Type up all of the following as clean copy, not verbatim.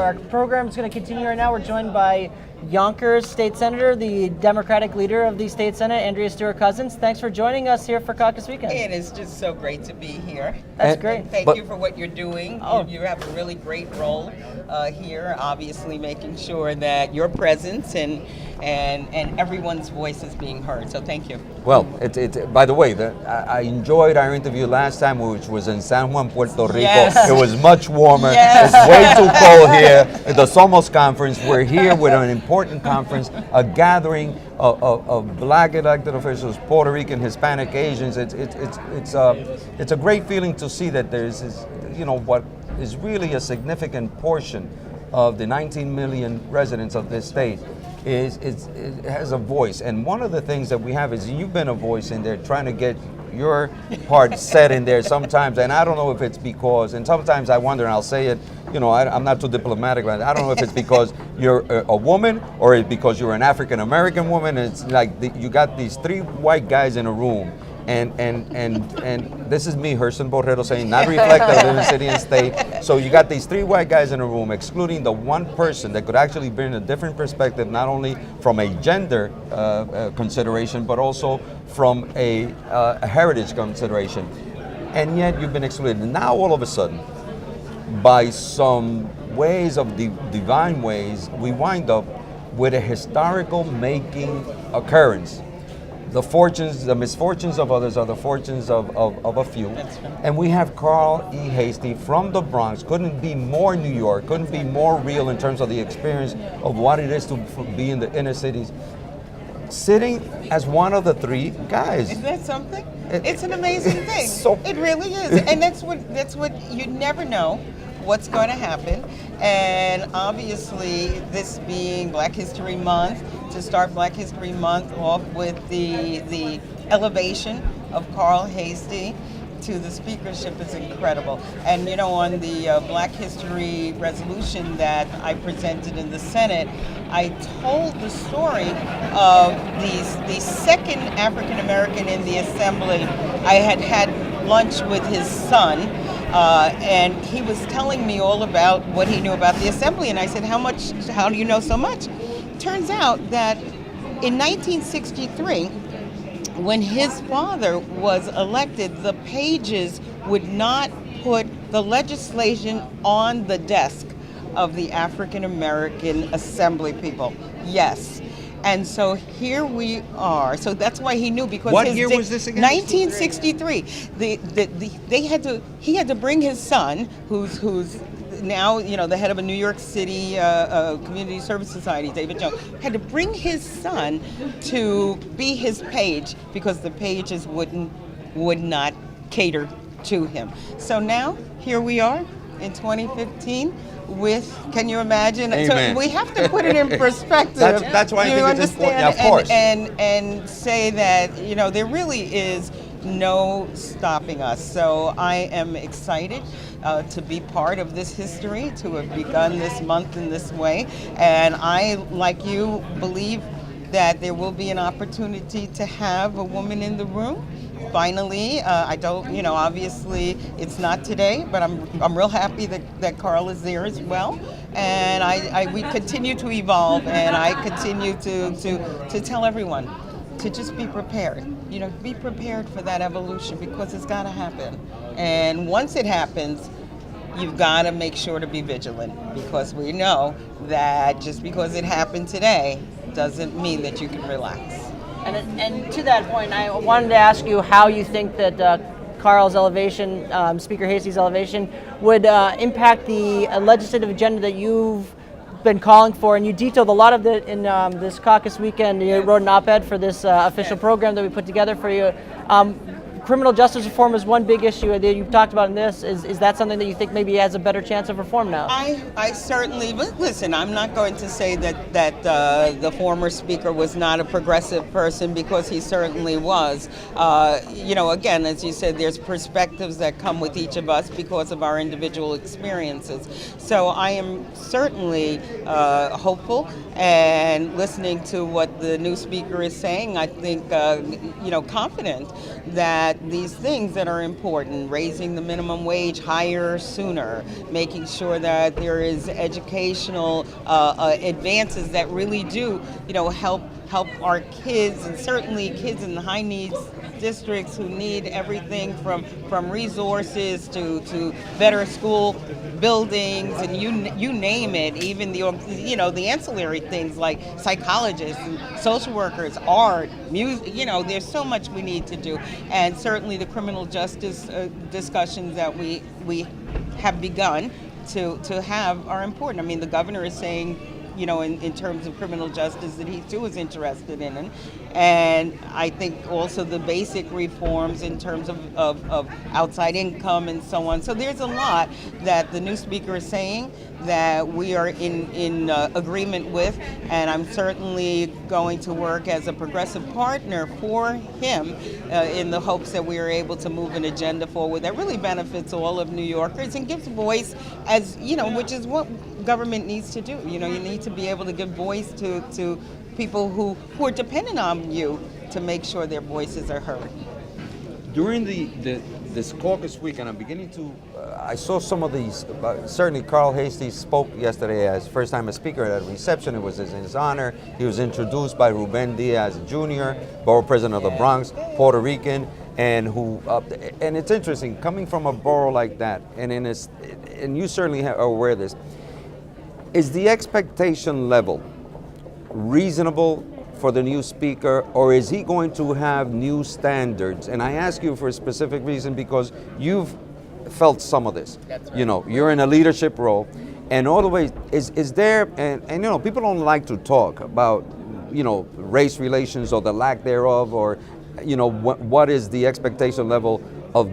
our program is going to continue right now. We're joined by Yonkers State Senator, the Democratic leader of the State Senate, Andrea Stewart-Cousins. Thanks for joining us here for Caucus Weekend. It is just so great to be here. That's great. Thank you for what you're doing. Oh. You have a really great role here, obviously making sure that your presence and everyone's voice is being heard. So thank you. Well, by the way, I enjoyed our interview last time, which was in San Juan, Puerto Rico. Yes. It was much warmer. Yes. It's way too cold here at the Somos Conference. We're here with an important conference, a gathering of Black elected officials, Puerto Rican, Hispanic, Asians. It's a great feeling to see that there's this, what is really a significant portion of the 19 million residents of this state it has a voice. And one of the things that we have is you've been a voice in there trying to get your part set in there sometimes. And I don't know if it's because, and sometimes I wonder, and I'll say it, I'm not too diplomatic, but I don't know if it's because you're a woman or it's because you're an African American woman. And it's like you got these three white guys in a room. And this is me, Gerson Borrero, saying not reflective of the city and state. So you got these three white guys in a room, excluding the one person that could actually bring a different perspective, not only from a gender consideration, but also from a heritage consideration. And yet you've been excluded. And now all of a sudden, by some ways of divine ways, we wind up with a historical making occurrence. The misfortunes of others are the fortunes of a few. And we have Carl E. Hasty from the Bronx, couldn't be more New York, couldn't be more real in terms of the experience of what it is to be in the inner cities, sitting as one of the three guys. Isn't that something? It's an amazing thing. It really is. And that's what you never know what's going to happen. And obviously, this being Black History Month, to start Black History Month off with the elevation of Carl Hasty to the speakership is incredible. And on the Black History resolution that I presented in the Senate, I told the story of the second African American in the Assembly. I had lunch with his son, and he was telling me all about what he knew about the Assembly. And I said, how do you know so much? Turns out that in 1963, when his father was elected, the pages would not put the legislation on the desk of the African American Assembly people. Yes. And so here we are. So that's why he knew, because what year was this again? 1963. He had to bring his son, who's now the head of a New York City Community Service Society, David Jones, had to bring his son to be his page because the pages would not cater to him. So now here we are in 2015. Can you imagine? Amen. So we have to put it in perspective. that's why I think it's important. Yeah, of course. And say that there really is no stopping us. So I am excited to be part of this history, to have begun this month in this way. And I, like you, believe that there will be an opportunity to have a woman in the room. Finally, I don't, obviously it's not today, but I'm real happy that Carl is there as well. And we continue to evolve, and I continue to tell everyone to just be prepared. Be prepared for that evolution, because it's got to happen. And once it happens, you've got to make sure to be vigilant, because we know that just because it happened today doesn't mean that you can relax. And to that point, I wanted to ask you how you think that Carl's elevation, Speaker Hasty's elevation, would impact the legislative agenda that you've been calling for, and you detailed a lot of it in this caucus weekend. You wrote an op-ed for this official program that we put together for you. Criminal justice reform is one big issue that you've talked about in this. Is that something that you think maybe has a better chance of reform now? I certainly, listen, I'm not going to say that the former speaker was not a progressive person, because he certainly was. Again, as you said, there's perspectives that come with each of us because of our individual experiences. So I am certainly hopeful, and listening to what the new speaker is saying, I think, confident that these things that are important, raising the minimum wage higher sooner, making sure that there is educational advances that really do, help our kids, and certainly kids in the high needs districts who need everything from resources to better school buildings, and you name it, even the ancillary things like psychologists and social workers, art, music. There's so much we need to do, and certainly the criminal justice discussions that we have begun to have are important. I mean, the governor is saying, in terms of criminal justice, that he too is interested in it. And I think also the basic reforms in terms of outside income and so on. So there's a lot that the new speaker is saying that we are in agreement with, and I'm certainly going to work as a progressive partner for him in the hopes that we are able to move an agenda forward that really benefits all of New Yorkers and gives voice, as which is what government needs to do. You need to be able to give voice to people who are dependent on you to make sure their voices are heard. During this caucus week, and I'm beginning to, I saw some of these, certainly Carl Hasty spoke yesterday as first time as speaker at a reception. It was in his honor. He was introduced by Ruben Diaz Jr., borough president of the Bronx, Puerto Rican, and and it's interesting, coming from a borough like that, and you certainly are aware of this, is the expectation level reasonable for the new speaker, or is he going to have new standards? And I ask you for a specific reason because you've felt some of this. That's right. You're in a leadership role, and all the way is there, and people don't like to talk about race relations or the lack thereof, or what is the expectation level of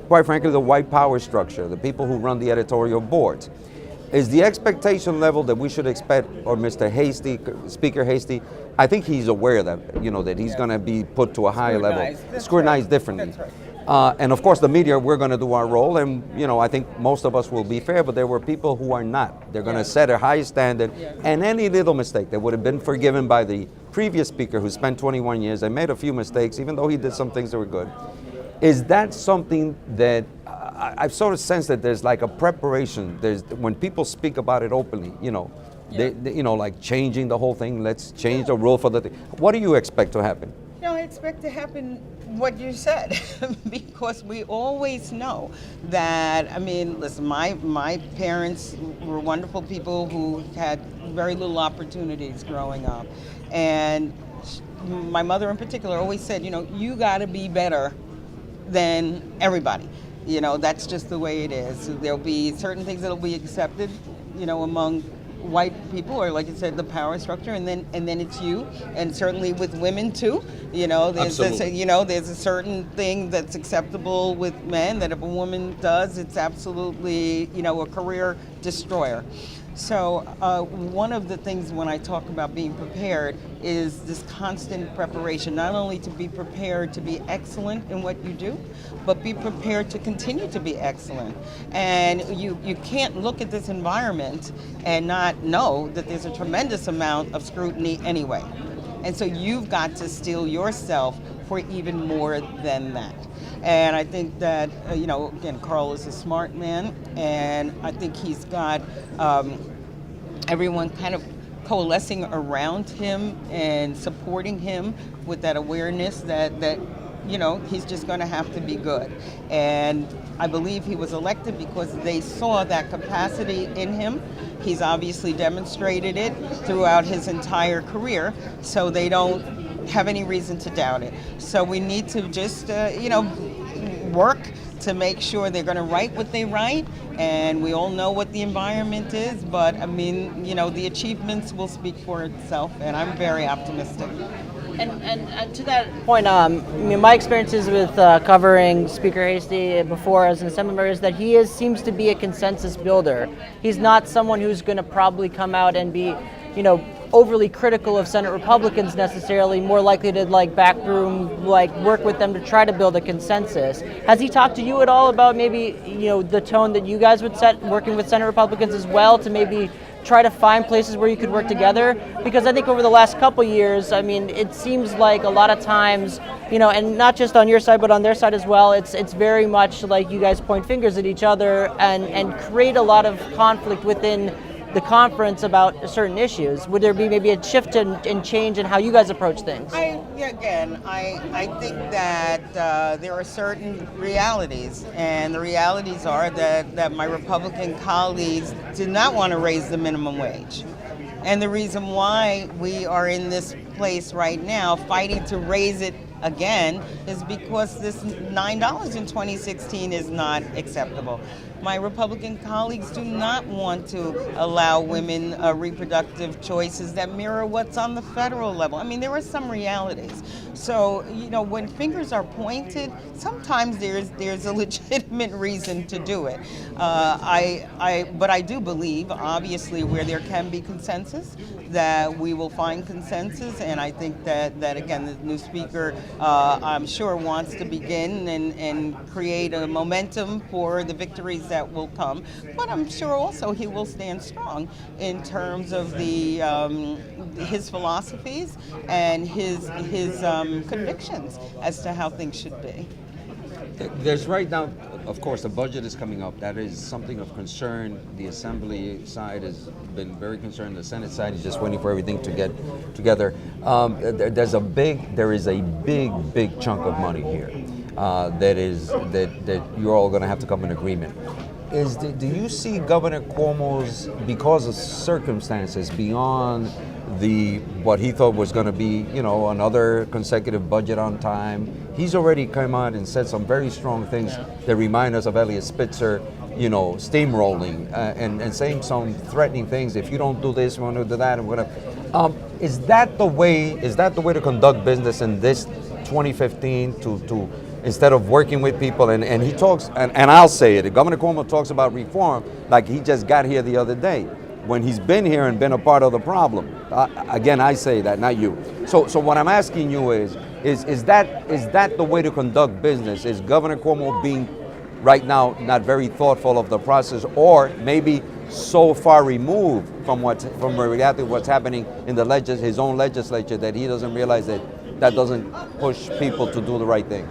quite frankly, the white power structure, the people who run the editorial boards. Is the expectation level that we should expect, or Mr. Hasty, Speaker Hasty, I think he's aware that, that he's going to be put to a higher level, scrutinized differently. That's right. And of course, the media, we're going to do our role, and I think most of us will be fair, but there were people who are not. They're going to set a high standard, and any little mistake that would have been forgiven by the previous speaker who spent 21 years and made a few mistakes, even though he did some things that were good. Is that something that I've sort of sensed that there's like a preparation? There's when people speak about it openly, they like changing the whole thing. Let's change the rule for the thing. What do you expect to happen? I expect to happen what you said, because we always know that. I mean, listen, my parents were wonderful people who had very little opportunities growing up, and my mother in particular always said, you got to be better than everybody. That's just the way it is. There'll be certain things that'll be accepted, among white people, or like you said, the power structure, and then it's you, and certainly with women too. There's there's a certain thing that's acceptable with men that if a woman does, it's absolutely a career destroyer. So one of the things when I talk about being prepared is this constant preparation, not only to be prepared to be excellent in what you do, but be prepared to continue to be excellent. And you can't look at this environment and not know that there's a tremendous amount of scrutiny anyway. And so you've got to steel yourself for even more than that. And I think that, again, Carl is a smart man, and I think he's got everyone kind of coalescing around him and supporting him with that awareness that he's just going to have to be good. And I believe he was elected because they saw that capacity in him. He's obviously demonstrated it throughout his entire career, so they don't have any reason to doubt it. So we need to just, work to make sure they're going to write what they write, and we all know what the environment is, but I mean, the achievements will speak for itself, and I'm very optimistic. And to that point, my experiences with covering Speaker Hasty before as an Assemblymember is that he seems to be a consensus builder. He's not someone who's going to probably come out and be, overly critical of Senate Republicans necessarily, more likely to backroom, work with them to try to build a consensus. Has he talked to you at all about maybe, the tone that you guys would set working with Senate Republicans as well, to maybe try to find places where you could work together? Because I think over the last couple years, I mean, it seems like a lot of times, and not just on your side, but on their side as well, it's very much like you guys point fingers at each other and create a lot of conflict within the conference about certain issues. Would there be maybe a shift and change in how you guys approach things? I think that there are certain realities, and the realities are that my Republican colleagues do not want to raise the minimum wage. And the reason why we are in this place right now fighting to raise it again is because this $9 in 2016 is not acceptable. My Republican colleagues do not want to allow women reproductive choices that mirror what's on the federal level. I mean, there are some realities. So, when fingers are pointed, sometimes there's a legitimate reason to do it. But I do believe, obviously, where there can be consensus, that we will find consensus, and I think that again, the new speaker, I'm sure, wants to begin and create a momentum for the victories that will come. But I'm sure also he will stand strong in terms of his philosophies and his convictions as to how things should be. There's right now, of course, the budget is coming up. That is something of concern. The Assembly side has been very concerned. The Senate side is just waiting for everything to get together. There is a big chunk of money here that you're all going to have to come in agreement. Do you see Governor Cuomo's, because of circumstances beyond what he thought was going to be, another consecutive budget on time? He's already come out and said some very strong things that remind us of Eliot Spitzer, steamrolling and saying some threatening things. If you don't do this, we're going to do that, and we're going to. Is that the way to conduct business in this 2015? To instead of working with people, and he talks, and I'll say it. Governor Cuomo talks about reform like he just got here the other day, when he's been here and been a part of the problem. Again, I say that, not you. So what I'm asking you is that the way to conduct business? Is Governor Cuomo being right now not very thoughtful of the process, or maybe so far removed from reality what's happening in his own legislature that he doesn't realize that doesn't push people to do the right thing?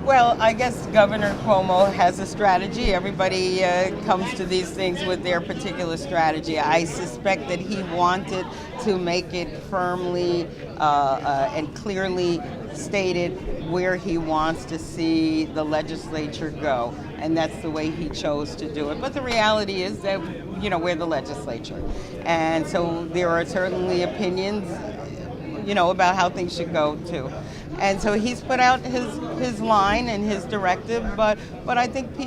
Well, I guess Governor Cuomo has a strategy. Everybody comes to these things with their particular strategy. I suspect that he wanted to make it firmly and clearly stated where he wants to see the legislature go, and that's the way he chose to do it. But the reality is that, we're the legislature, and so there are certainly opinions, about how things should go too. And so he's put out his line and his directive, but I think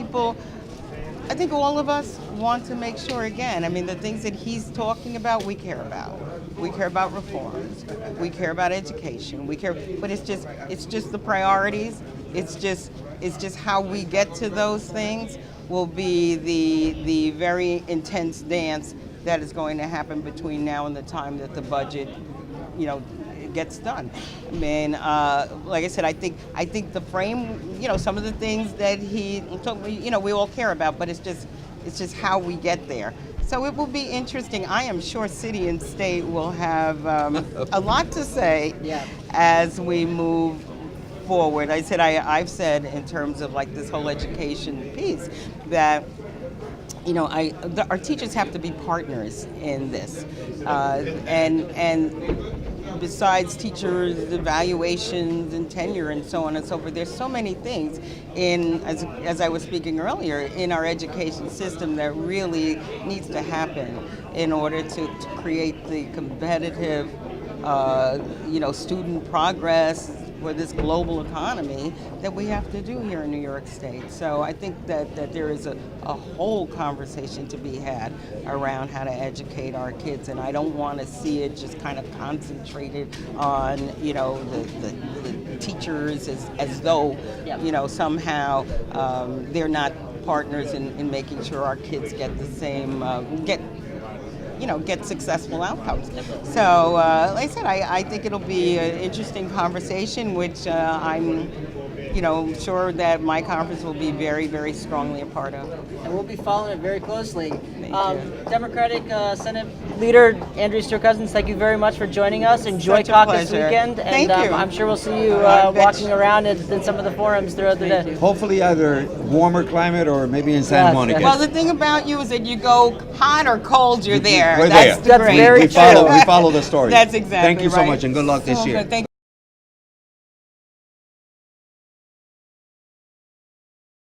all of us want to make sure, again, I mean, the things that he's talking about, we care about. We care about reforms. We care about education. But it's just the priorities. It's just how we get to those things will be the very intense dance that is going to happen between now and the time that the budget, gets done. I mean, like I said, I think the frame, some of the things that he told me, we all care about, but it's just how we get there. So it will be interesting. I am sure city and state will have a lot to say as we move forward. I've said in terms of like this whole education piece that our teachers have to be partners in this, and besides teachers' evaluations and tenure and so on and so forth, there's so many things as I was speaking earlier, in our education system that really needs to happen in order to create the competitive, student progress for this global economy that we have to do here in New York State. So I think that there is a whole conversation to be had around how to educate our kids, and I don't want to see it just kind of concentrated on, the teachers as though, somehow they're not partners in making sure our kids get the same, get successful outcomes. So, like I said, I think it'll be an interesting conversation, which I'm sure that my conference will be very, very strongly a part of. And we'll be following it very closely. you. Democratic Senate Leader Andrea Stewart-Cousins, thank you very much for joining us. Enjoy Such a Caucus pleasure. weekend, Thank and you. I'm sure we'll see you I bet walking you. around in some of the forums throughout the day. Hopefully either warmer climate or maybe in San Yes, Juan yes. again. Well, the thing about you is that you go hot or cold, you're there. We're That's there. the That's great. very we follow the story. That's exactly Thank you so right. much and good luck this So year. good. Thank